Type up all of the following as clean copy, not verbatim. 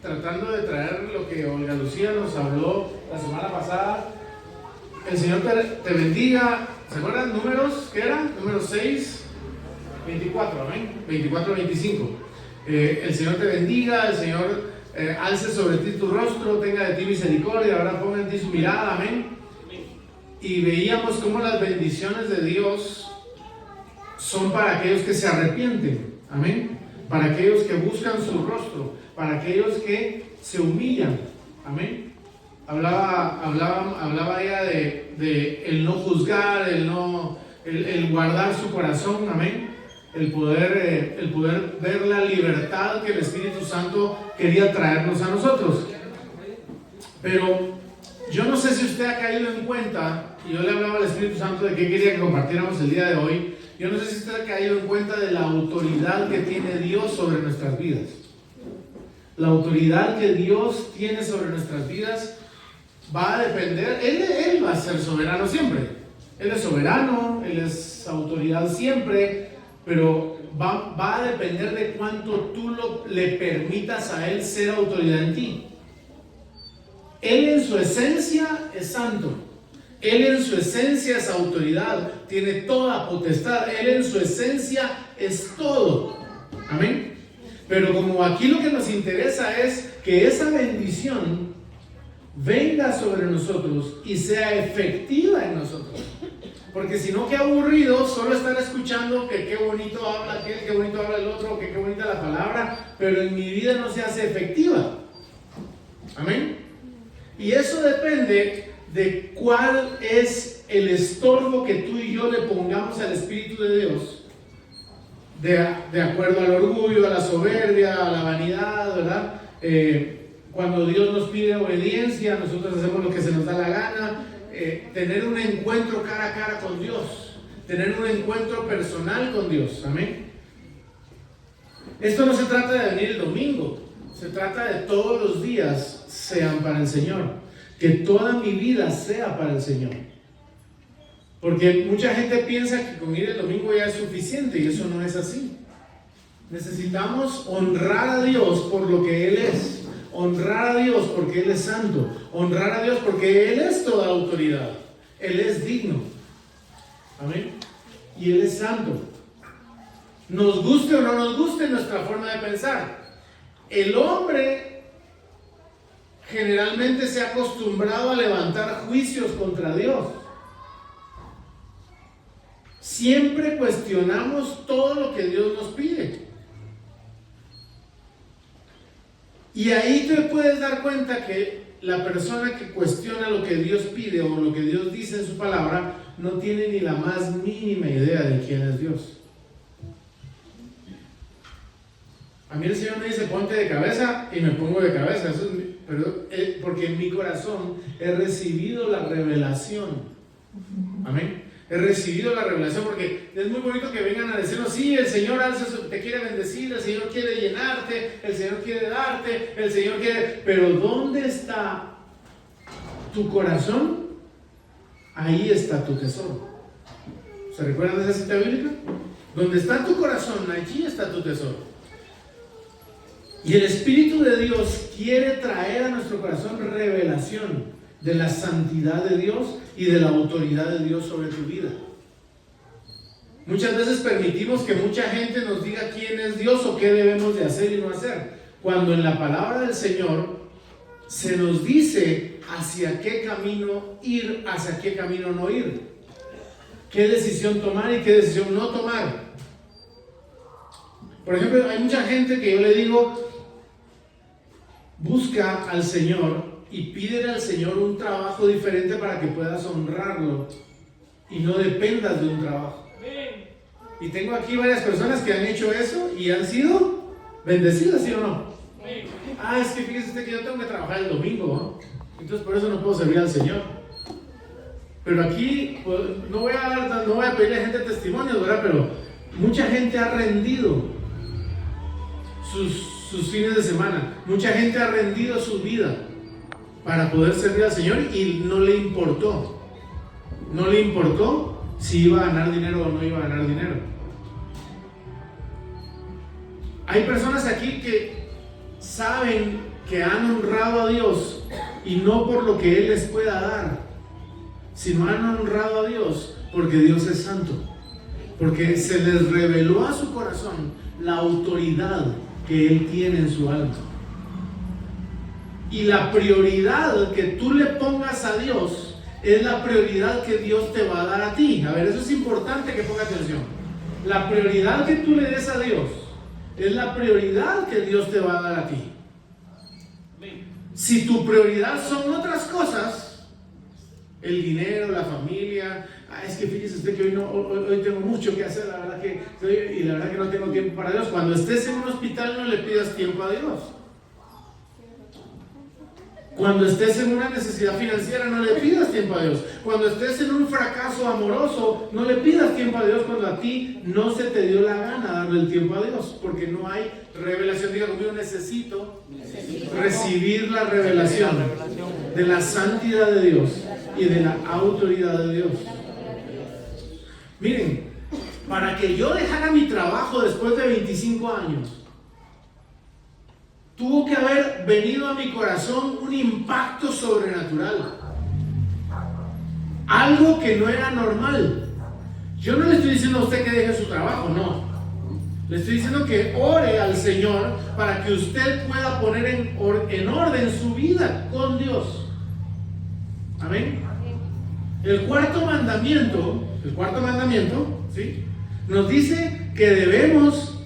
Tratando de traer lo que Olga Lucía nos habló la semana pasada. El Señor te bendiga. ¿Se acuerdan números? ¿Qué era? Número 6, 24, amén. 24, 25. El Señor te bendiga, el Señor alce sobre ti tu rostro, tenga de ti misericordia, ahora ponga en ti su mirada, amén. Y veíamos cómo las bendiciones de Dios son para aquellos que se arrepienten, amén. Para aquellos que buscan su rostro, para aquellos que se humillan, amén. Hablaba ella de el no juzgar, el guardar su corazón, amén. El poder ver la libertad que el Espíritu Santo quería traernos a nosotros. Pero yo no sé si usted ha caído en cuenta, y yo le hablaba al Espíritu Santo de qué quería que compartiéramos el día de hoy. Yo no sé si usted ha caído en cuenta de la autoridad que tiene Dios sobre nuestras vidas. La autoridad que Dios tiene sobre nuestras vidas va a depender, Él va a ser soberano siempre. Él es soberano, Él es autoridad siempre, pero va a depender de cuánto tú le permitas a Él ser autoridad en ti. Él en su esencia es santo. Él en su esencia es autoridad, tiene toda potestad. Él en su esencia es todo. Amén. Pero como aquí lo que nos interesa es que esa bendición venga sobre nosotros y sea efectiva en nosotros. Porque si no, qué aburrido solo estar escuchando que qué bonito habla aquel, qué bonito habla el otro, que qué bonita la palabra, pero en mi vida no se hace efectiva. Amén. Y eso depende de cuál es el estorbo que tú y yo le pongamos al Espíritu de Dios, de acuerdo al orgullo, a la soberbia, a la vanidad, ¿verdad? Cuando Dios nos pide obediencia, nosotros hacemos lo que se nos da la gana. Tener un encuentro cara a cara con Dios, tener un encuentro personal con Dios, amén. Esto no se trata de venir el domingo, se trata de todos los días sean para el Señor. Que toda mi vida sea para el Señor. Porque mucha gente piensa que con ir el domingo ya es suficiente, y eso no es así. Necesitamos honrar a Dios por lo que Él es, honrar a Dios porque Él es santo, honrar a Dios porque Él es toda autoridad, Él es digno, amén, y Él es santo. Nos guste o no nos guste nuestra forma de pensar, el hombre generalmente se ha acostumbrado a levantar juicios contra Dios. Siempre cuestionamos todo lo que Dios nos pide. Y ahí te puedes dar cuenta que la persona que cuestiona lo que Dios pide o lo que Dios dice en su palabra no tiene ni la más mínima idea de quién es Dios. A mí el Señor me dice ponte de cabeza y me pongo de cabeza, porque en mi corazón he recibido la revelación. Amén. He recibido la revelación, porque es muy bonito que vengan a decirnos, sí, el Señor te quiere bendecir, el Señor quiere llenarte, el Señor quiere darte, el Señor quiere... Pero ¿dónde está tu corazón? Ahí está tu tesoro. ¿Se recuerdan de esa cita bíblica? Donde está tu corazón, allí está tu tesoro. Y el Espíritu de Dios quiere traer a nuestro corazón revelación de la santidad de Dios y de la autoridad de Dios sobre tu vida. Muchas veces permitimos que mucha gente nos diga quién es Dios o qué debemos de hacer y no hacer, cuando en la palabra del Señor se nos dice hacia qué camino ir, hacia qué camino no ir, qué decisión tomar y qué decisión no tomar. Por ejemplo, hay mucha gente que yo le digo, busca al Señor y pídele al Señor un trabajo diferente para que puedas honrarlo y no dependas de un trabajo. Y tengo aquí varias personas que han hecho eso y han sido bendecidas, ¿sí o no? Es que fíjese usted que yo tengo que trabajar el domingo, ¿no? Entonces por eso no puedo servir al Señor. Pero aquí pues, no voy a pedirle a gente testimonios, ¿verdad? Pero mucha gente ha rendido sus fines de semana. Mucha gente ha rendido su vida para poder servir al Señor y no le importó. No le importó si iba a ganar dinero o no iba a ganar dinero. Hay personas aquí que saben que han honrado a Dios, y no por lo que Él les pueda dar, sino han honrado a Dios porque Dios es santo, porque se les reveló a su corazón la autoridad que Él tiene en su alma. Y la prioridad que tú le pongas a Dios es la prioridad que Dios te va a dar a ti. A ver, eso es importante que ponga atención. La prioridad que tú le des a Dios es la prioridad que Dios te va a dar a ti. Si tu prioridad son otras cosas, el dinero, la familia, es que fíjese usted que hoy tengo mucho que hacer, la verdad que no tengo tiempo para Dios. Cuando estés en un hospital no le pidas tiempo a Dios. Cuando estés en una necesidad financiera no le pidas tiempo a Dios. Cuando estés en un fracaso amoroso no le pidas tiempo a Dios, cuando a ti no se te dio la gana darle el tiempo a Dios, porque no hay revelación. Diga conmigo, necesito recibir la revelación de la santidad de Dios y de la autoridad de Dios. Miren, para que yo dejara mi trabajo después de 25 años, tuvo que haber venido a mi corazón un impacto sobrenatural. Algo que no era normal. Yo no le estoy diciendo a usted que deje su trabajo, no. Le estoy diciendo que ore al Señor para que usted pueda poner en orden su vida con Dios. Amén. El cuarto mandamiento, ¿sí?, nos dice que debemos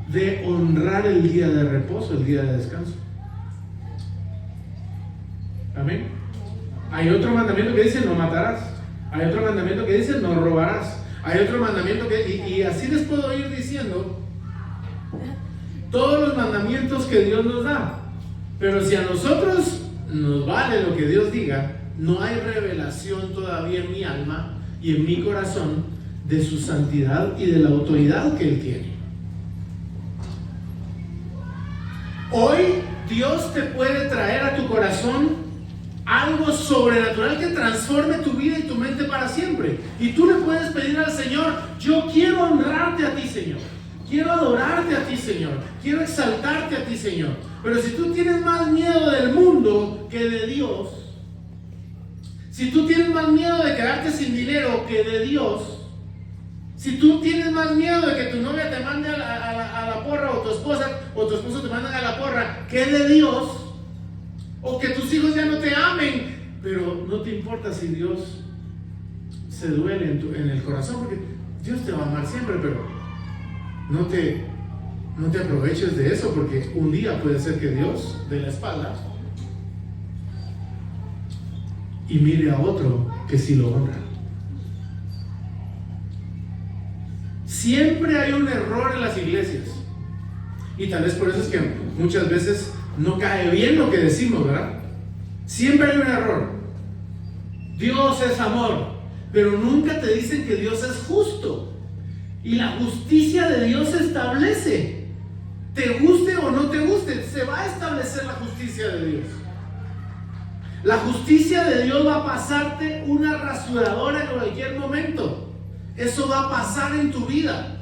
de honrar el día de reposo, el día de descanso. Amén. Hay otro mandamiento que dice no matarás. Hay otro mandamiento que dice no robarás. Hay otro mandamiento que, y así les puedo ir diciendo todos los mandamientos que Dios nos da. Pero si a nosotros nos vale lo que Dios diga, no hay revelación todavía en mi alma y en mi corazón de su santidad y de la autoridad que Él tiene. Hoy Dios te puede traer a tu corazón algo sobrenatural que transforme tu vida y tu mente para siempre. Y tú le puedes pedir al Señor: yo quiero honrarte a ti, Señor. Quiero adorarte a ti, Señor. Quiero exaltarte a ti, Señor. Pero si tú tienes más miedo del mundo que de Dios, si tú tienes más miedo de quedarte sin dinero que de Dios, si tú tienes más miedo de que tu novia te mande a la porra, o tu esposa o tu esposo te mandan a la porra, que de Dios, o que tus hijos ya no te amen, pero no te importa si Dios se duele en el corazón, porque Dios te va a amar siempre, pero no te aproveches de eso, porque un día puede ser que Dios dé la espalda y mire a otro que sí lo honra. Siempre hay un error en las iglesias, y tal vez por eso es que muchas veces no cae bien lo que decimos, ¿verdad? Siempre hay un error. Dios es amor, pero nunca te dicen que Dios es justo. Y la justicia de Dios se establece. Te guste o no te guste, se va a establecer la justicia de Dios. La justicia de Dios va a pasarte una rasuradora en cualquier momento. Eso va a pasar en tu vida.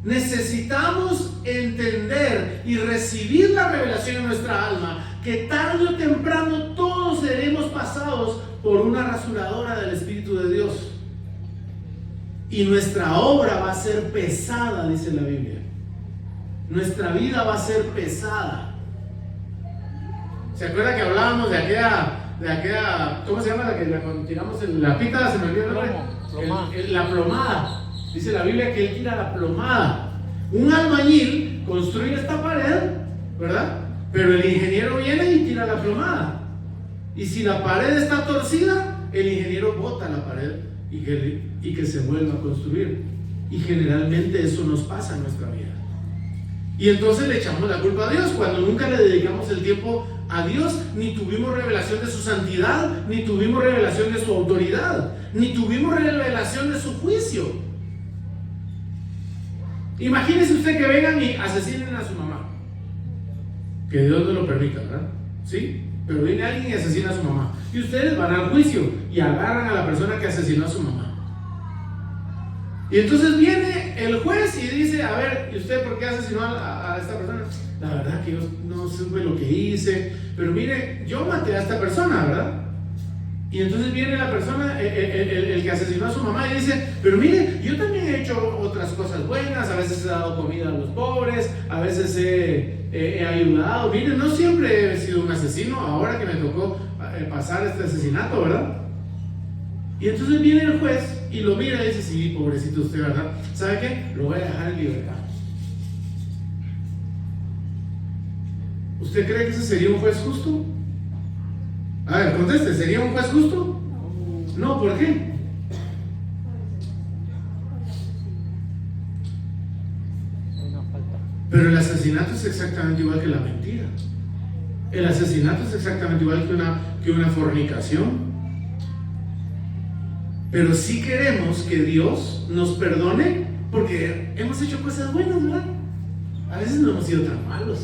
Necesitamos entender y recibir la revelación en nuestra alma que tarde o temprano todos seremos pasados por una rasuradora del Espíritu de Dios. Y nuestra obra va a ser pesada, dice la Biblia. Nuestra vida va a ser pesada. ¿Se acuerda que hablábamos de aquella, ¿cómo se llama? Cuando tiramos la pita, se me olvidó el nombre. La plomada. Dice la Biblia que Él tira la plomada. Un albañil construye esta pared, ¿verdad? Pero el ingeniero viene y tira la plomada. Y si la pared está torcida, el ingeniero bota la pared y que se vuelva a construir. Y generalmente eso nos pasa en nuestra vida. Y entonces le echamos la culpa a Dios cuando nunca le dedicamos el tiempo a Dios, ni tuvimos revelación de su santidad, ni tuvimos revelación de su autoridad, ni tuvimos revelación de su juicio. Imagínese usted que vengan y asesinen a su mamá. Que Dios no lo permita, ¿verdad? ¿Sí? Pero viene alguien y asesina a su mamá. Y ustedes van al juicio y agarran a la persona que asesinó a su mamá. Y entonces viene el juez y dice, a ver, ¿y usted por qué asesinó a esta persona? La verdad que yo no supe lo que hice, pero mire, yo maté a esta persona, ¿verdad? Y entonces viene la persona, el que asesinó a su mamá y dice, pero mire, yo también he hecho otras cosas buenas, a veces he dado comida a los pobres, a veces he ayudado, mire, no siempre he sido un asesino, ahora que me tocó pasar este asesinato, ¿verdad? Y entonces viene el juez y lo mira y dice, sí, pobrecito usted, ¿verdad? ¿Sabe qué? Lo voy a dejar en libertad. ¿Usted cree que ese sería un juez justo? A ver, conteste, ¿sería un juez justo? No, ¿por qué? Pero el asesinato es exactamente igual que la mentira. El asesinato es exactamente igual que una fornicación. Pero sí queremos que Dios nos perdone porque hemos hecho cosas buenas, ¿verdad? A veces no hemos sido tan malos.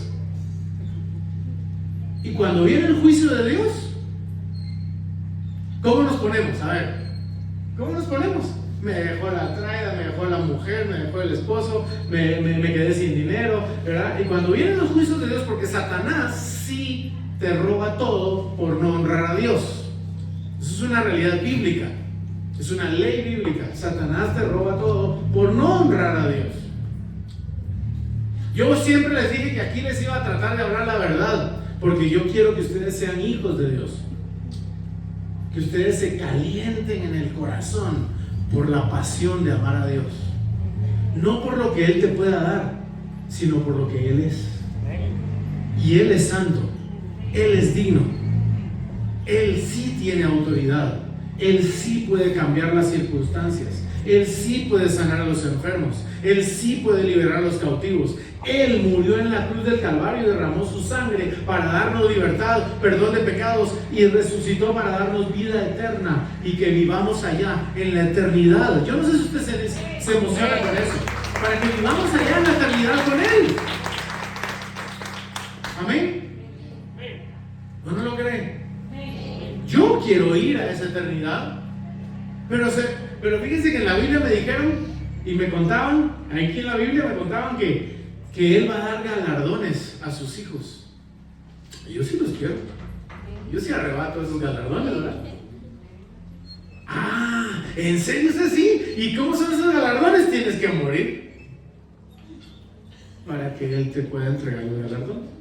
Y cuando viene el juicio de Dios, ¿cómo nos ponemos? A ver, ¿cómo nos ponemos? Me dejó la traida, me dejó la mujer, me dejó el esposo, me quedé sin dinero, ¿verdad? Y cuando vienen los juicios de Dios, porque Satanás sí te roba todo por no honrar a Dios. Eso es una realidad bíblica, es una ley bíblica. Satanás te roba todo por no honrar a Dios. Yo siempre les dije que aquí les iba a tratar de hablar la verdad, porque yo quiero que ustedes sean hijos de Dios. Que ustedes se calienten en el corazón por la pasión de amar a Dios. No por lo que Él te pueda dar, sino por lo que Él es. Y Él es santo, Él es digno, Él sí tiene autoridad, Él sí puede cambiar las circunstancias, Él sí puede sanar a los enfermos, Él sí puede liberar a los cautivos. Él murió en la cruz del Calvario y derramó su sangre para darnos libertad, perdón de pecados, y resucitó para darnos vida eterna y que vivamos allá en la eternidad. Yo no sé si usted se emociona con eso, para que vivamos allá en la eternidad con Él. Amén. ¿No lo creen? Yo quiero ir a esa eternidad, pero fíjense que en la Biblia me dijeron y me contaban, aquí en la Biblia me contaban que Él va a dar galardones a sus hijos. Yo sí los quiero. Yo sí arrebato esos galardones, ¿verdad? Ah, ¿en serio es así? ¿Y cómo son esos galardones? Tienes que morir para que Él te pueda entregar un galardón.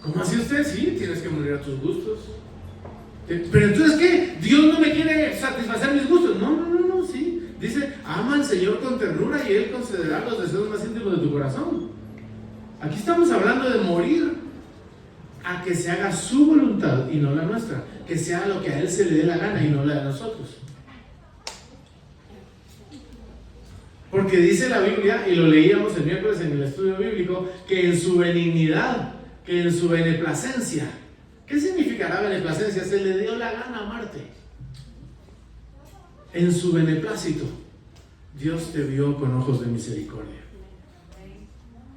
¿Cómo así usted? Sí, tienes que morir a tus gustos. Pero entonces, ¿qué? ¿Dios no me quiere satisfacer mis gustos? No, sí. Dice, ama al Señor con ternura y Él concederá los deseos más íntimos de tu corazón. Aquí estamos hablando de morir a que se haga su voluntad y no la nuestra. Que sea lo que a Él se le dé la gana y no la de nosotros. Porque dice la Biblia, y lo leíamos el miércoles en el estudio bíblico, que en su benignidad, que en su beneplacencia. ¿Qué significará beneplacencia? Se le dio la gana amarte. En su beneplácito, Dios te vio con ojos de misericordia.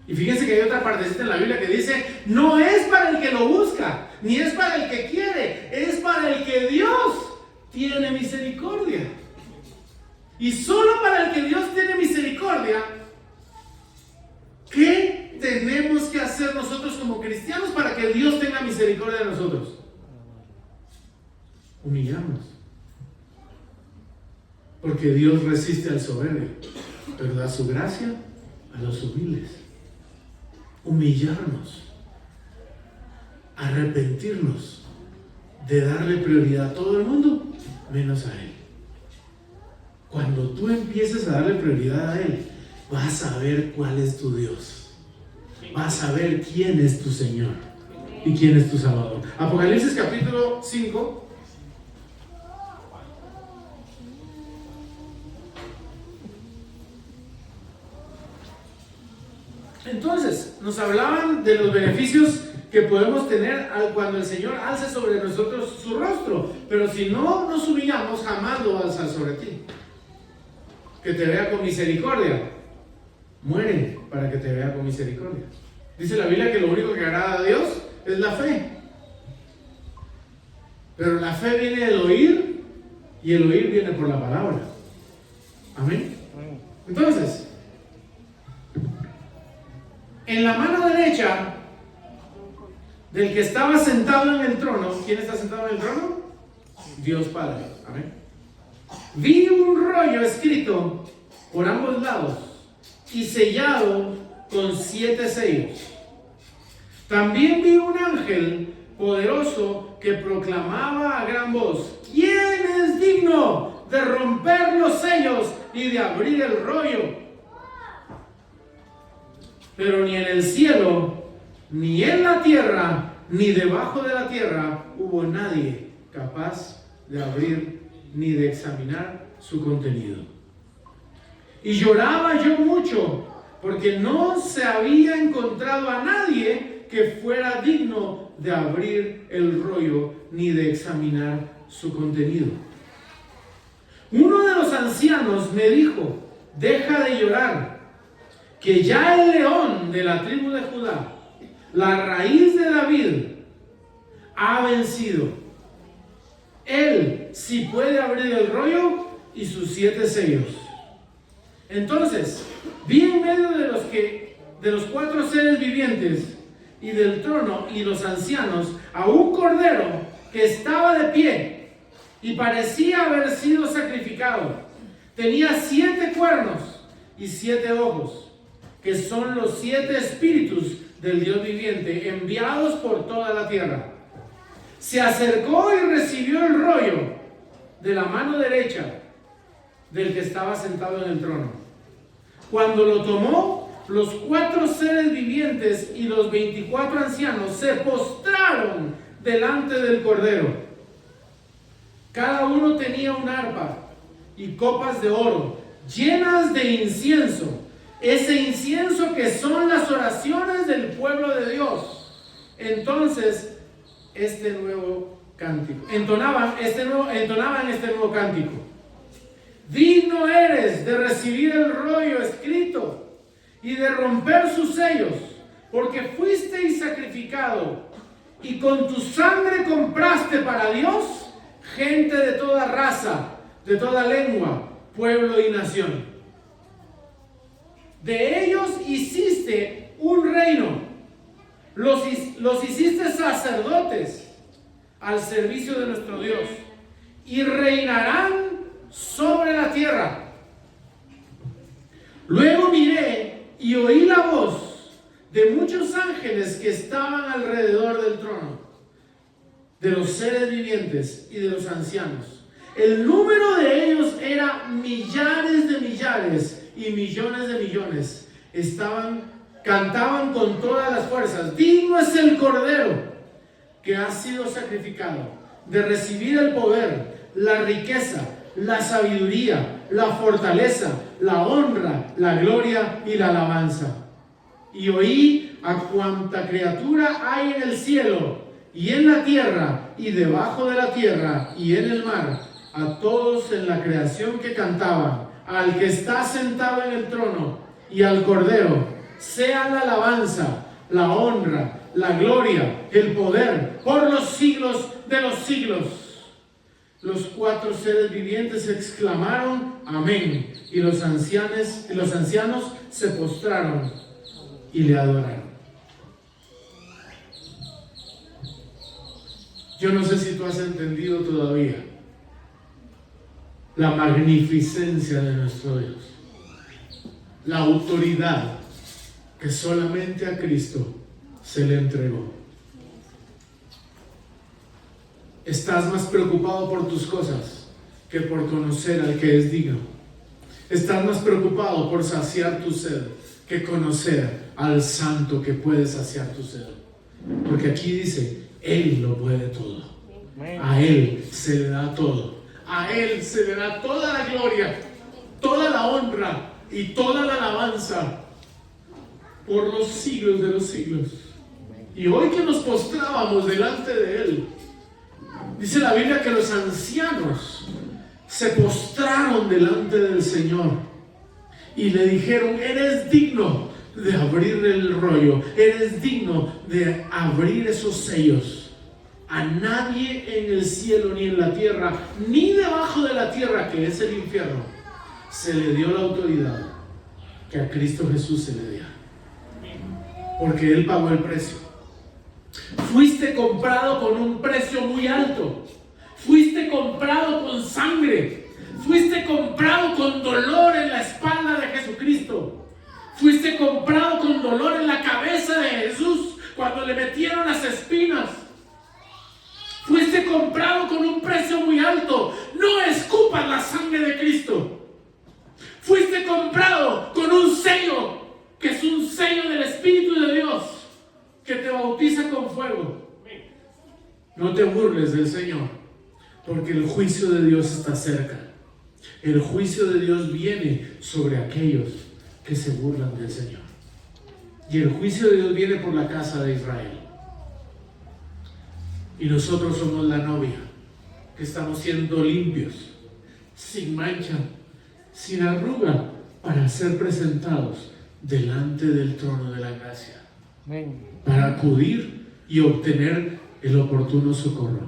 Y fíjense que hay otra partecita en la Biblia que dice, no es para el que lo busca, ni es para el que quiere, es para el que Dios tiene misericordia. Y solo para el que Dios tiene misericordia, ¿qué tenemos que hacer nosotros como cristianos para que Dios tenga misericordia de nosotros? Humillarnos. Porque Dios resiste al soberbio, pero da su gracia a los humildes. Humillarnos, arrepentirnos de darle prioridad a todo el mundo, menos a Él. Cuando tú empieces a darle prioridad a Él, vas a ver cuál es tu Dios. Vas a ver quién es tu Señor y quién es tu Salvador. Apocalipsis capítulo 5. Entonces, nos hablaban de los beneficios que podemos tener cuando el Señor alce sobre nosotros su rostro. Pero si no nos humillamos, jamás lo va a alzar sobre ti. Que te vea con misericordia. Muere para que te vea con misericordia. Dice la Biblia que lo único que agrada a Dios es la fe. Pero la fe viene del oír y el oír viene por la palabra. Amén. Entonces, en la mano derecha del que estaba sentado en el trono, ¿quién está sentado en el trono? Dios Padre. Amén. Vi un rollo escrito por ambos lados y sellado con 7 sellos. También vi un ángel poderoso que proclamaba a gran voz: ¿quién es digno de romper los sellos y de abrir el rollo? Pero ni en el cielo, ni en la tierra, ni debajo de la tierra hubo nadie capaz de abrir ni de examinar su contenido. Y lloraba yo mucho, porque no se había encontrado a nadie que fuera digno de abrir el rollo ni de examinar su contenido. Uno de los ancianos me dijo: deja de llorar, que ya el león de la tribu de Judá, la raíz de David, ha vencido. Él sí puede abrir el rollo y sus 7 sellos. Entonces vi en medio de los 4 seres vivientes y del trono y los ancianos a un cordero que estaba de pie y parecía haber sido sacrificado. Tenía 7 cuernos y 7 ojos, que son los 7 espíritus del Dios viviente enviados por toda la tierra. Se acercó y recibió el rollo de la mano derecha del que estaba sentado en el trono. Cuando lo tomó, los 4 seres vivientes y los 24 ancianos se postraron delante del cordero. Cada uno tenía un arpa y copas de oro llenas de incienso, ese incienso que son las oraciones del pueblo de Dios. Entonces este nuevo cántico, entonaban este nuevo cántico: digno eres de recibir el rollo escrito y de romper sus sellos, porque fuisteis sacrificado y con tu sangre compraste para Dios gente de toda raza, de toda lengua, pueblo y nación. De ellos hiciste un reino, los hiciste sacerdotes al servicio de nuestro Dios, y reinarán sobre la tierra. Luego miré y oí la voz de muchos ángeles que estaban alrededor del trono, de los seres vivientes y de los ancianos. El número de ellos era millares de millares y millones de millones. Cantaban con todas las fuerzas: digno es el Cordero que ha sido sacrificado de recibir el poder, la riqueza, la sabiduría, la fortaleza, la honra, la gloria y la alabanza. Y oí a cuanta criatura hay en el cielo y en la tierra y debajo de la tierra y en el mar, a todos en la creación que cantaban: al que está sentado en el trono y al Cordero sea la alabanza, la honra, la gloria, el poder por los siglos de los siglos. Los 4 seres vivientes exclamaron: amén. Y los ancianos se postraron y le adoraron. Yo no sé si tú has entendido todavía la magnificencia de nuestro Dios, la autoridad que solamente a Cristo se le entregó. Estás más preocupado por tus cosas que por conocer al que es digno. Estás más preocupado por saciar tu sed que conocer al santo que puede saciar tu sed. Porque aquí dice: Él lo puede todo. A Él se le da todo. A Él se le da toda la gloria, toda la honra y toda la alabanza por los siglos de los siglos. Y hoy que nos postrábamos delante de Él, dice la Biblia que los ancianos se postraron delante del Señor y le dijeron: eres digno de abrir el rollo, eres digno de abrir esos sellos. A nadie en el cielo, ni en la tierra, ni debajo de la tierra, que es el infierno, se le dio la autoridad que a Cristo Jesús se le dio, porque Él pagó el precio. Fuiste comprado con un precio muy alto. Fuiste comprado con sangre. Fuiste comprado con dolor en la espalda de Jesucristo. Fuiste comprado con dolor en la cabeza de Jesús cuando le metieron las espinas. Fuiste comprado con un precio muy alto. No escupas la sangre de Cristo. Fuiste comprado con un sello, que es un sello del Espíritu de Dios, que te bautiza con fuego. No te burles del Señor, porque el juicio de Dios está cerca. El juicio de Dios viene sobre aquellos que se burlan del Señor. Y el juicio de Dios viene por la casa de Israel. Y nosotros somos la novia, que estamos siendo limpios, sin mancha, sin arruga, para ser presentados delante del trono de la gracia, para acudir y obtener el oportuno socorro.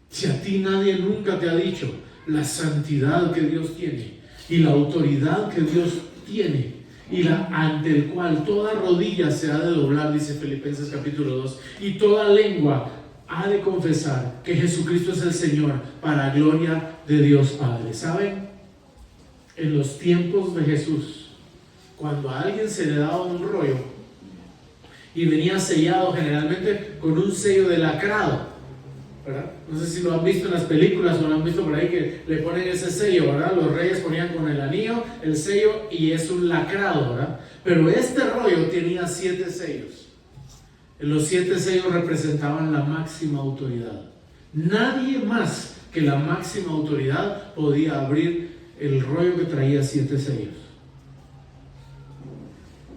Si a ti nadie nunca te ha dicho la santidad que Dios tiene y la autoridad que Dios tiene, y ante el cual toda rodilla se ha de doblar, dice Filipenses capítulo 2, y toda lengua ha de confesar que Jesucristo es el Señor, para gloria de Dios Padre. ¿Saben? En los tiempos de Jesús, cuando a alguien se le daba un rollo y venía sellado generalmente con un sello de lacrado, ¿verdad? No sé si lo han visto en las películas o lo han visto por ahí, que le ponen ese sello, ¿verdad? Los reyes ponían con el anillo el sello y es un lacrado, ¿verdad? Pero este rollo tenía 7 sellos. Los 7 sellos representaban la máxima autoridad. Nadie más que la máxima autoridad podía abrir el rollo que traía 7 sellos.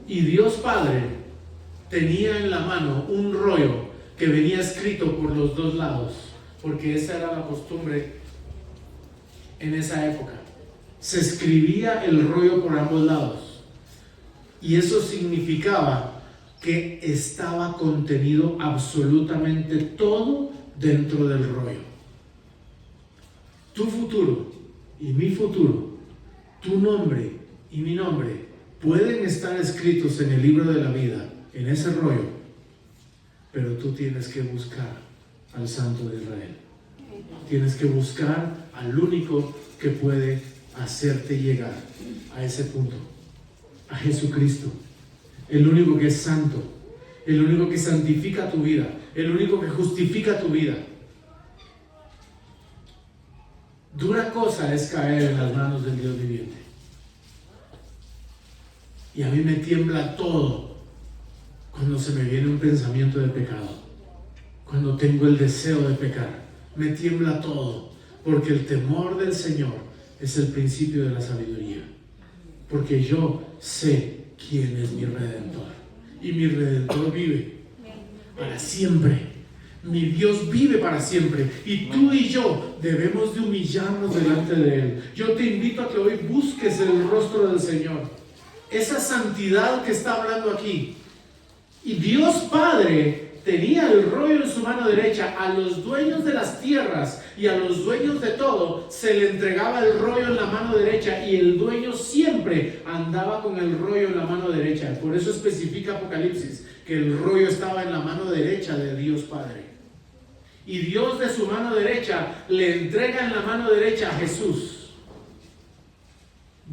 Y Dios Padre tenía en la mano un rollo que venía escrito por los 2 lados, porque esa era la costumbre en esa época. Se escribía el rollo por ambos lados, y eso significaba que estaba contenido absolutamente todo dentro del rollo. Tu futuro y mi futuro, tu nombre y mi nombre, pueden estar escritos en el libro de la vida, en ese rollo, pero tú tienes que buscar al Santo de Israel. Tienes que buscar al único que puede hacerte llegar a ese punto, a Jesucristo, el único que es santo, el único que santifica tu vida, el único que justifica tu vida. Dura cosa es caer en las manos del Dios viviente. Y a mí me tiembla todo cuando se me viene un pensamiento de pecado, cuando tengo el deseo de pecar. Me tiembla todo, porque el temor del Señor es el principio de la sabiduría. Porque yo sé quién es mi Redentor, y mi Redentor vive para siempre. Mi Dios vive para siempre, y tú y yo debemos de humillarnos delante de Él. Yo te invito a que hoy busques el rostro del Señor, esa santidad que está hablando aquí. Y Dios Padre tenía el rollo en su mano derecha. A los dueños de las tierras y a los dueños de todo se le entregaba el rollo en la mano derecha, y el dueño siempre andaba con el rollo en la mano derecha. Por eso especifica Apocalipsis que el rollo estaba en la mano derecha de Dios Padre. Y Dios de su mano derecha le entrega en la mano derecha a Jesús,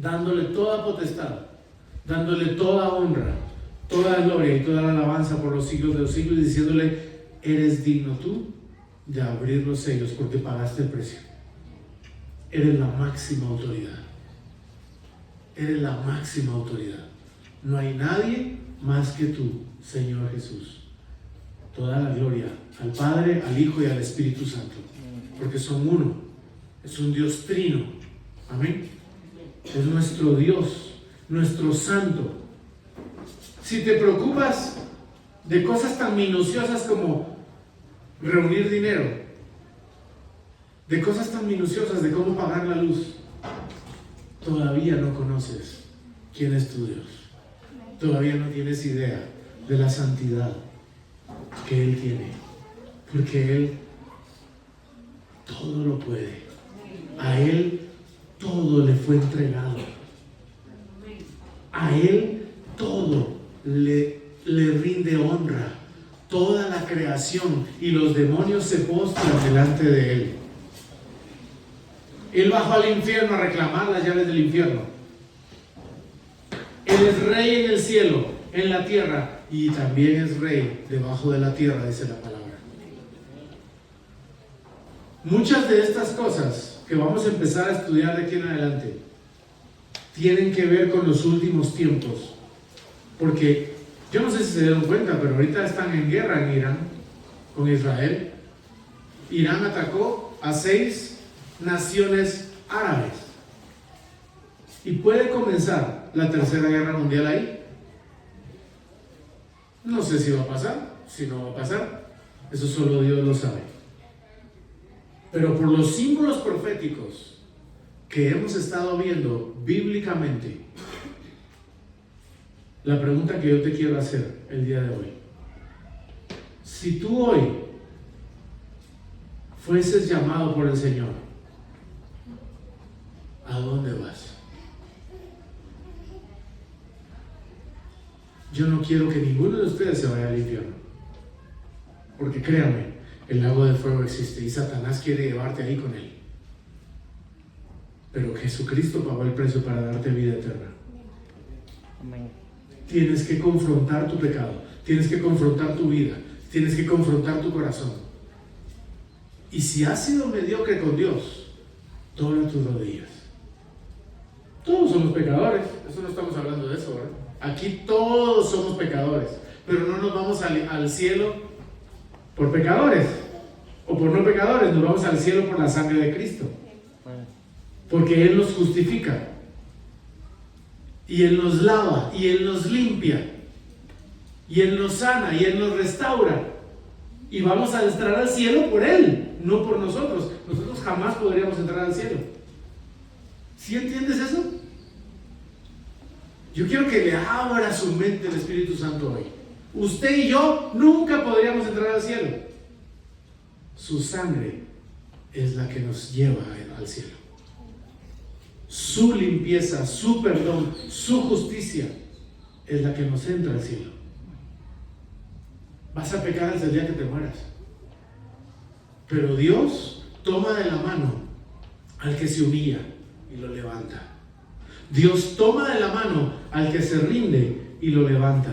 dándole toda potestad, dándole toda honra, toda gloria y toda la alabanza por los siglos de los siglos, y diciéndole: eres digno tú de abrir los sellos, porque pagaste el precio. Eres la máxima autoridad. Eres la máxima autoridad. No hay nadie más que tú, Señor Jesús. Toda la gloria al Padre, al Hijo y al Espíritu Santo, porque son uno. Es un Dios trino. Amén. Es nuestro Dios, nuestro Santo. Si te preocupas de cosas tan minuciosas como reunir dinero, de cosas tan minuciosas de cómo pagar la luz, todavía no conoces quién es tu Dios. Todavía no tienes idea de la santidad que Él tiene, porque Él todo lo puede. A Él todo le fue entregado. A Él todo le rinde honra. Toda la creación y los demonios se postran delante de Él. Él bajó al infierno a reclamar las llaves del infierno. Él es rey en el cielo, en la tierra, y también es rey debajo de la tierra, dice la palabra. Muchas de estas cosas que vamos a empezar a estudiar de aquí en adelante tienen que ver con los últimos tiempos, porque yo no sé si se dieron cuenta, pero ahorita están en guerra en Irán con Israel. Irán atacó a 6 naciones árabes y puede comenzar la tercera guerra mundial ahí. No sé si va a pasar, si no va a pasar, eso solo Dios lo sabe. Pero por los símbolos proféticos que hemos estado viendo bíblicamente, la pregunta que yo te quiero hacer el día de hoy: si tú hoy fueses llamado por el Señor, ¿a dónde vas? Yo no quiero que ninguno de ustedes se vaya al infierno, porque créanme, el lago de fuego existe y Satanás quiere llevarte ahí con él. Pero Jesucristo pagó el precio para darte vida eterna. Amén. Tienes que confrontar tu pecado, tienes que confrontar tu vida, tienes que confrontar tu corazón. Y si has sido mediocre con Dios, dobla tus rodillas. Todos somos pecadores, eso no estamos hablando de eso, ¿verdad? Aquí todos somos pecadores, pero no nos vamos al cielo por pecadores o por no pecadores, nos vamos al cielo por la sangre de Cristo, porque Él nos justifica y Él nos lava y Él nos limpia y Él nos sana y Él nos restaura, y vamos a entrar al cielo por Él, no por nosotros. Nosotros jamás podríamos entrar al cielo. ¿Sí entiendes eso? Yo quiero que le abra su mente el Espíritu Santo hoy. Usted y yo nunca podríamos entrar al cielo. Su sangre es la que nos lleva al cielo. Su limpieza, su perdón, su justicia es la que nos entra al cielo. Vas a pecar hasta el día que te mueras, pero Dios toma de la mano al que se humilla y lo levanta. Dios toma de la mano al que se rinde y lo levanta.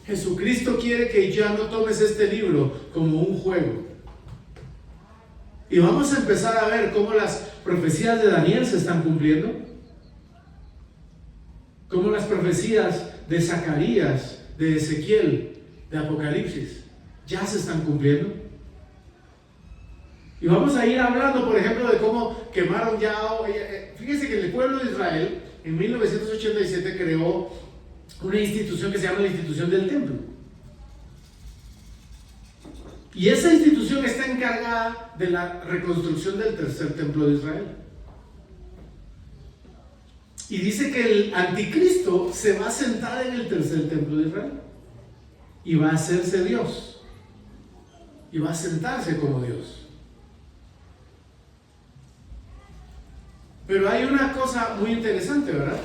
Jesucristo quiere que ya no tomes este libro como un juego. Y vamos a empezar a ver cómo las profecías de Daniel se están cumpliendo, cómo las profecías de Zacarías, de Ezequiel, de Apocalipsis ya se están cumpliendo. Y vamos a ir hablando, por ejemplo, de cómo quemaron ya. Fíjense que el pueblo de Israel en 1987 creó una institución que se llama la institución del templo. Y esa institución está encargada de la reconstrucción del tercer templo de Israel. Y dice que el anticristo se va a sentar en el tercer templo de Israel y va a hacerse Dios y va a sentarse como Dios. Pero hay una cosa muy interesante, ¿verdad?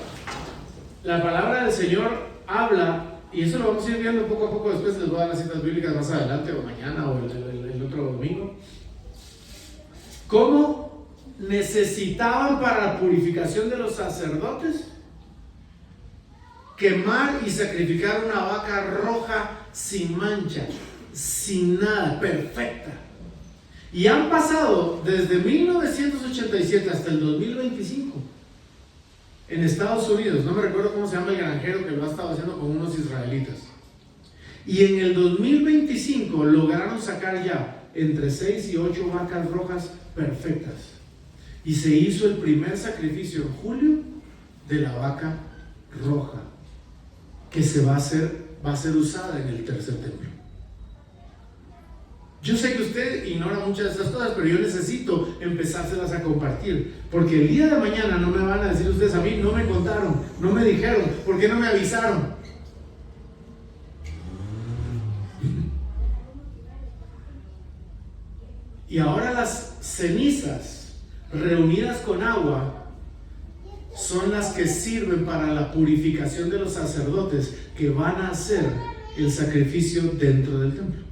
La palabra del Señor habla, y eso lo vamos a ir viendo poco a poco. Después les voy a dar las citas bíblicas más adelante, o mañana, o el otro domingo. ¿Cómo necesitaban para la purificación de los sacerdotes quemar y sacrificar una vaca roja sin mancha, sin nada, perfecta? Y han pasado desde 1987 hasta el 2025 en Estados Unidos. No me recuerdo cómo se llama el granjero que lo ha estado haciendo con unos israelitas. Y en el 2025 lograron sacar ya entre 6 y 8 vacas rojas perfectas. Y se hizo el primer sacrificio en julio de la vaca roja, que va a ser usada en el tercer templo. Yo sé que usted ignora muchas de estas cosas, pero yo necesito empezárselas a compartir, porque el día de mañana no me van a decir ustedes: a mí no me contaron, no me dijeron, ¿por qué no me avisaron? Y ahora las cenizas reunidas con agua, son las que sirven para la purificación de los sacerdotes que van a hacer el sacrificio dentro del templo.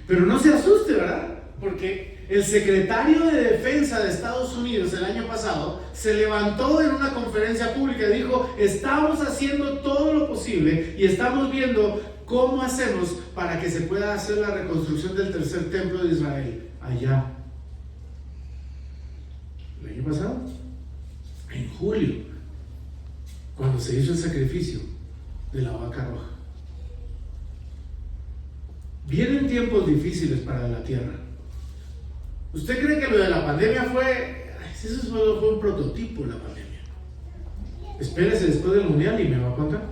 Pero no se asuste, ¿verdad? Porque el secretario de Defensa de Estados Unidos el año pasado se levantó en una conferencia pública y dijo: estamos haciendo todo lo posible y estamos viendo cómo hacemos para que se pueda hacer la reconstrucción del tercer templo de Israel allá. El año pasado, en julio, cuando se hizo el sacrificio de la vaca roja. Vienen tiempos difíciles para la tierra. ¿Usted cree que lo de la pandemia fue... Eso solo fue un prototipo, la pandemia? Espérese después del mundial y me va a contar.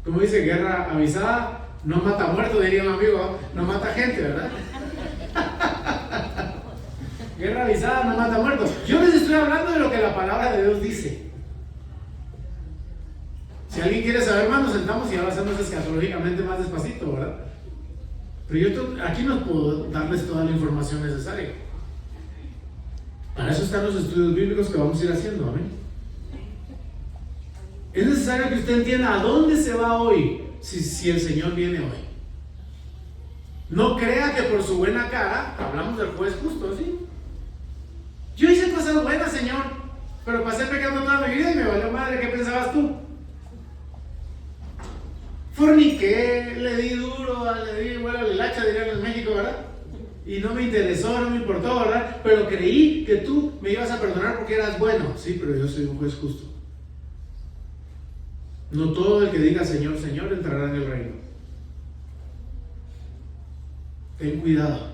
Como dice, guerra avisada no mata muerto, diría un amigo, no mata gente, ¿verdad? Guerra avisada no mata muertos. Yo les estoy hablando de lo que la palabra de Dios dice. Si alguien quiere saber más, nos sentamos y ahora hacemos escatológicamente más despacito, ¿verdad? Pero yo aquí no puedo darles toda la información necesaria. Para eso están los estudios bíblicos que vamos a ir haciendo, amén. Es necesario que usted entienda a dónde se va hoy, si el Señor viene hoy. No crea que por su buena cara, hablamos del juez justo, ¿sí? Yo hice cosas buenas, Señor, pero pasé pecando toda mi vida y me valió madre. ¿Qué pensabas tú? Forniqué, le di duro, bueno, el hacha dirían en México, ¿verdad? Y no me interesó, no me importó, ¿verdad? Pero creí que tú me ibas a perdonar porque eras bueno. Sí, pero yo soy un juez justo. No todo el que diga Señor, Señor entrará en el reino. Ten cuidado,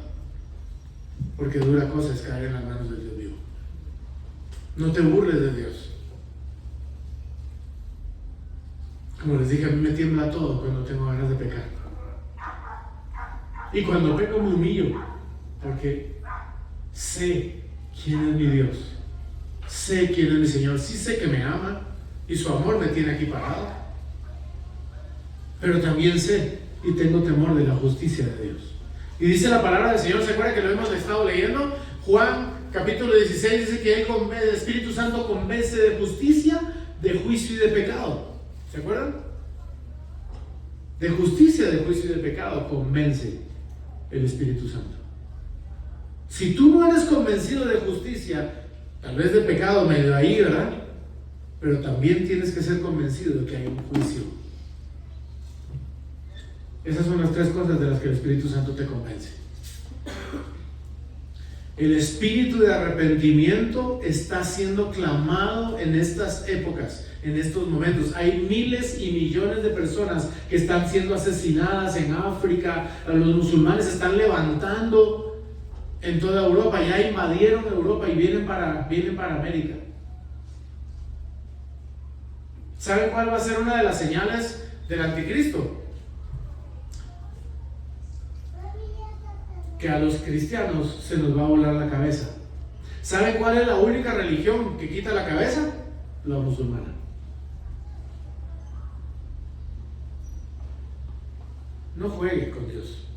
porque dura cosa es caer en las manos del Dios vivo. No te burles de Dios. Como les dije, a mí me tiembla todo cuando tengo ganas de pecar. Y cuando peco me humillo, porque sé quién es mi Dios. Sé quién es mi Señor. Sí sé que me ama y su amor me tiene aquí parado. Pero también sé y tengo temor de la justicia de Dios. Y dice la palabra del Señor, ¿se acuerdan que lo hemos estado leyendo? Juan capítulo 16 dice que el Espíritu Santo convence de justicia, de juicio y de pecado. ¿Se acuerdan? De justicia, de juicio y de pecado convence el Espíritu Santo. Si tú no eres convencido de justicia, tal vez de pecado medio ahí, ¿verdad? Pero también tienes que ser convencido de que hay un juicio. Esas son las tres cosas de las que el Espíritu Santo te convence. El espíritu de arrepentimiento está siendo clamado en estas épocas, en estos momentos. Hay miles y millones de personas que están siendo asesinadas en África. Los musulmanes se están levantando en toda Europa. Ya invadieron Europa y vienen para América. ¿Saben cuál va a ser una de las señales del anticristo? Que a los cristianos se nos va a volar la cabeza. ¿Saben cuál es la única religión que quita la cabeza? La musulmana. No juegue con Dios.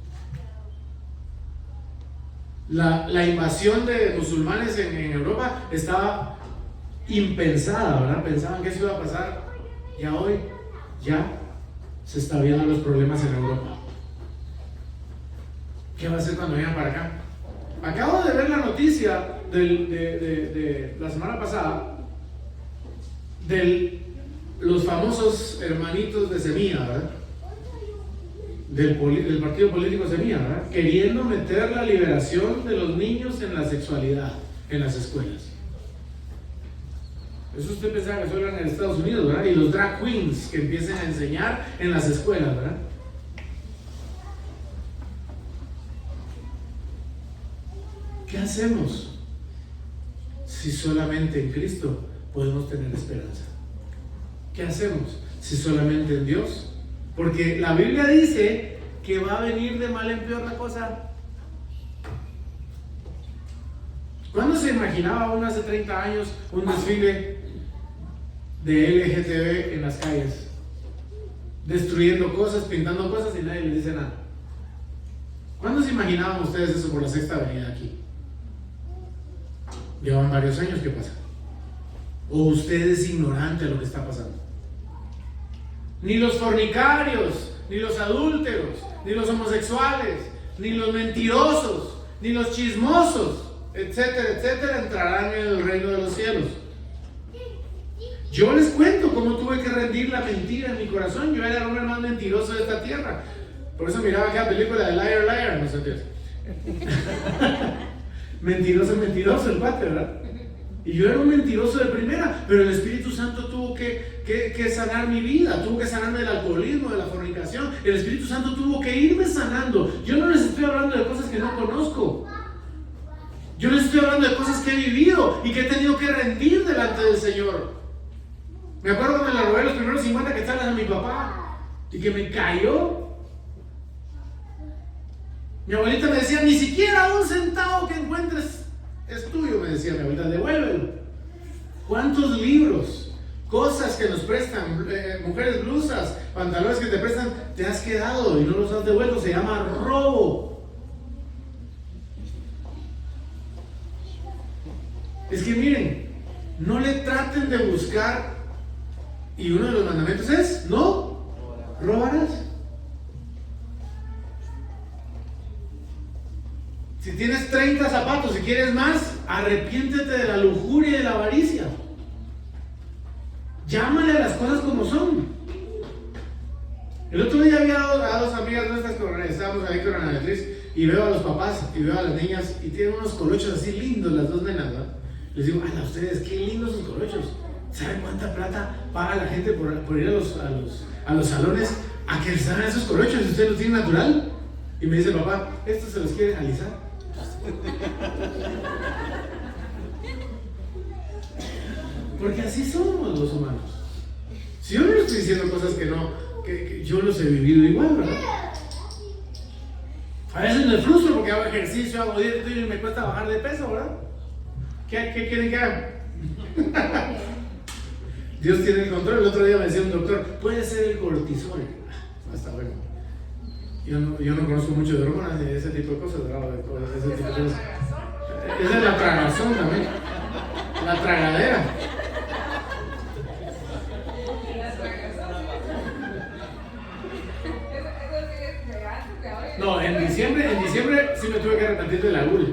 La invasión de musulmanes en Europa estaba impensada, ¿verdad? Pensaban que eso iba a pasar. Ya hoy, ya se está viendo los problemas en Europa. ¿Qué va a hacer cuando vengan para acá? Acabo de ver la noticia de la semana pasada de los famosos hermanitos de Semilla, ¿verdad? Del partido político Semilla, ¿verdad? Queriendo meter la liberación de los niños en la sexualidad en las escuelas. Eso usted pensaba que solo eran en Estados Unidos, ¿verdad? Y los drag queens que empiecen a enseñar en las escuelas, ¿verdad? ¿Qué hacemos si solamente en Cristo podemos tener esperanza? ¿Qué hacemos si solamente en Dios? Porque la Biblia dice que va a venir de mal en peor la cosa. ¿Cuándo se imaginaba uno hace 30 años un desfile de LGTB en las calles? Destruyendo cosas, pintando cosas y nadie les dice nada. ¿Cuándo se imaginaban ustedes eso por la Sexta Avenida aquí? Llevan varios años, ¿qué pasa? ¿O usted es ignorante de lo que está pasando? Ni los fornicarios, ni los adúlteros, ni los homosexuales, ni los mentirosos, ni los chismosos, etcétera, etcétera, entrarán en el reino de los cielos. Yo les cuento cómo tuve que rendir la mentira en mi corazón. Yo era el hombre más mentiroso de esta tierra. Por eso miraba aquella película de Liar Liar, no sé qué es. Mentiroso, mentiroso el cuate, ¿verdad? Y yo era un mentiroso de primera, pero el Espíritu Santo tuvo que sanar mi vida, tuvo que sanarme del alcoholismo, de la fornicación. El Espíritu Santo tuvo que irme sanando. Yo no les estoy hablando de cosas que no conozco. Yo les estoy hablando de cosas que he vivido y que he tenido que rendir delante del Señor. Me acuerdo cuando le robé los primeros 50 quetzales a mi papá y que me cayó. Mi abuelita me decía, ni siquiera un centavo que encuentres es tuyo, me decía mi abuelita, devuélvelo. ¿Cuántos libros, cosas que nos prestan, mujeres, blusas, pantalones que te prestan, te has quedado y no los has devuelto? Se llama robo. Es que miren, no le traten de buscar, y uno de los mandamientos es, no robarás. Si tienes 30 zapatos y quieres más, arrepiéntete de la lujuria y de la avaricia. Llámale a las cosas como son. El otro día había a dos amigas nuestras que estábamos ahí con Ana Beatriz y veo a los papás y veo a las niñas y tienen unos colochos así lindos las dos nenas, ¿verdad? Les digo, a ustedes, qué lindos sus colochos. ¿Saben cuánta plata paga la gente por ir a los salones a que les hagan esos colochos si ustedes los tienen natural? Y me dice papá, estos se los quieren alisar. Porque así somos los humanos. Si yo no les estoy diciendo cosas que yo los he vivido igual, ¿verdad? A veces me frustro porque hago ejercicio, hago dieta y me cuesta bajar de peso, ¿verdad? ¿Qué quieren que haga? Dios tiene el control. El otro día me decía un doctor, puede ser el cortisol. Está bueno. Yo no conozco mucho de hormonas de ese tipo de cosas, ¿verdad? Ese tipo de cosas. Esa es la tragazón también. La tragadera. No, en diciembre sí me tuve que arrepentir de la gula.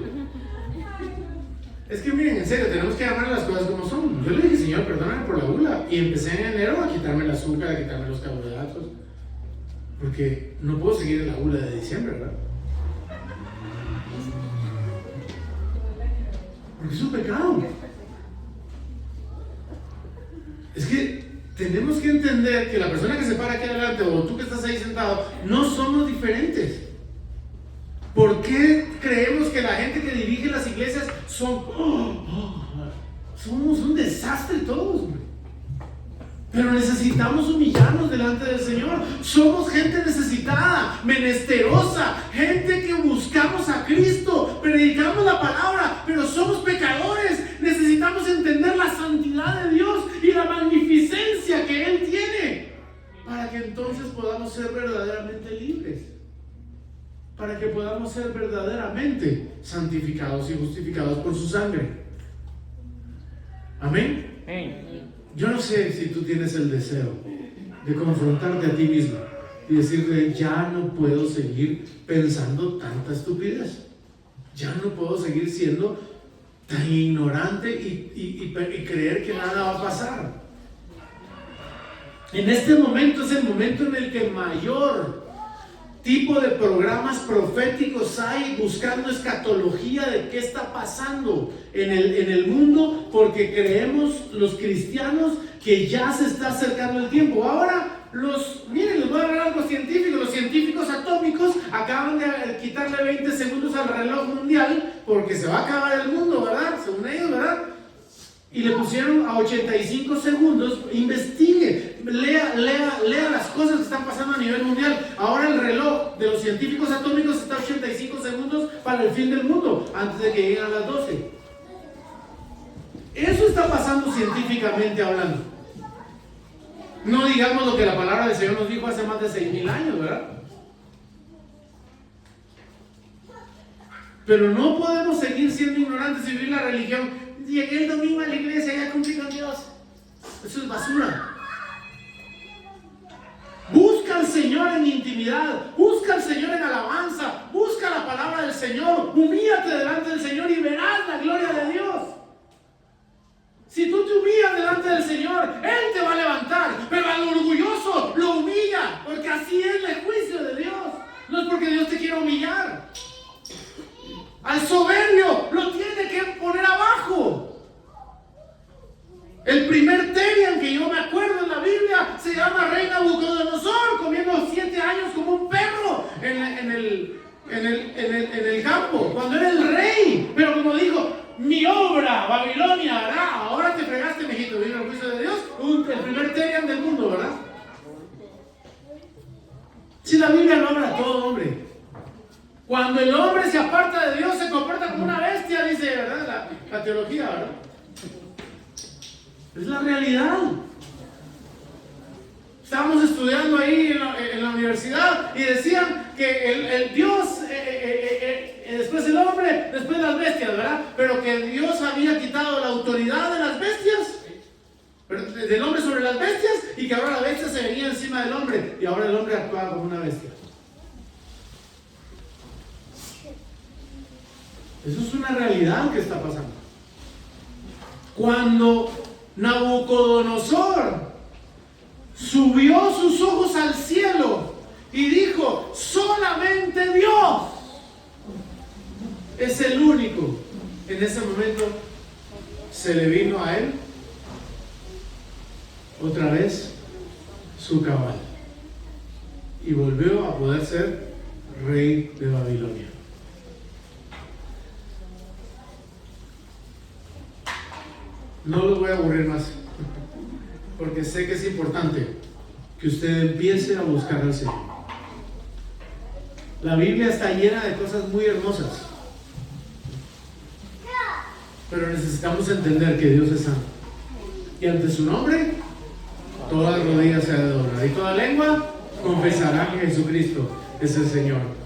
Es que miren, en serio, tenemos que llamar las cosas como son. Yo le dije, Señor, perdóname por la gula. Y empecé en enero a quitarme el azúcar, a quitarme los carbohidratos. Porque no puedo seguir en la gula de diciembre, ¿verdad? Porque es un pecado. Es que tenemos que entender que la persona que se para aquí adelante o tú que estás ahí sentado, no somos diferentes. ¿Por qué creemos que la gente que dirige las iglesias somos un desastre todos, hombre? Pero necesitamos humillarnos delante del Señor. Somos gente necesitada, menesterosa, gente que buscamos a Cristo, predicamos la palabra, pero somos pecadores. Necesitamos entender la santidad de Dios y la magnificencia que Él tiene, para que entonces podamos ser verdaderamente libres, para que podamos ser verdaderamente santificados y justificados por su sangre. Amén. Yo no sé si tú tienes el deseo de confrontarte a ti mismo y decirle, ya no puedo seguir pensando tanta estupidez, ya no puedo seguir siendo tan ignorante y creer que nada va a pasar. En este momento es el momento en el que mayor tipo de programas proféticos hay buscando escatología de qué está pasando en el mundo, porque creemos los cristianos que ya se está acercando el tiempo. Ahora, miren, les voy a hablar algo científico. Los científicos atómicos acaban de quitarle 20 segundos al reloj mundial porque se va a acabar el mundo, ¿verdad? Según ellos, ¿verdad? Y le pusieron a 85 segundos. Investigue, lea las cosas que están pasando a nivel mundial. Ahora el reloj de los científicos atómicos está a 85 segundos para el fin del mundo, antes de que lleguen a las 12. Eso está pasando científicamente hablando. No digamos lo que la palabra del Señor nos dijo hace más de 6,000 años, ¿verdad? Pero no podemos seguir siendo ignorantes y vivir la religión. Llegué el domingo a la iglesia, ya cumplí con Dios. Eso es basura. Busca al Señor en intimidad, busca al Señor en alabanza, busca la palabra del Señor, humíllate delante del Señor y verás la gloria de Dios. Si tú te humillas delante del Señor, Él te va a levantar, pero al orgulloso lo humilla, porque así es el juicio de Dios. No es porque Dios te quiera humillar. Al soberbio lo tiene que poner abajo. El primer Terian que yo me acuerdo en la Biblia se llama rey Nabucodonosor, comiendo 7 años como un perro en el campo, cuando era el rey. Pero como dijo, mi obra, Babilonia hará. Ahora te fregaste, mijito, vino el juicio de Dios. El primer Terian del mundo, ¿verdad? Si la Biblia lo habla todo, hombre. Cuando el hombre se aparta de Dios, se comporta como una bestia, dice, ¿verdad? La teología, ¿verdad? Es la realidad. Estábamos estudiando ahí en la universidad y decían que el Dios, después el hombre, después las bestias, ¿verdad? Pero que Dios había quitado la autoridad de las bestias, del hombre sobre las bestias, y que ahora la bestia se venía encima del hombre y ahora el hombre actuaba como una bestia. Eso es una realidad que está pasando. Cuando Nabucodonosor subió sus ojos al cielo y dijo, solamente Dios es el único. En ese momento se le vino a él otra vez su cabal y volvió a poder ser rey de Babilonia. No los voy a aburrir más, porque sé que es importante que usted empiece a buscar al Señor. La Biblia está llena de cosas muy hermosas, pero necesitamos entender que Dios es santo. Y ante su nombre, toda rodilla se ha de doblar y toda lengua confesará que Jesucristo es el Señor.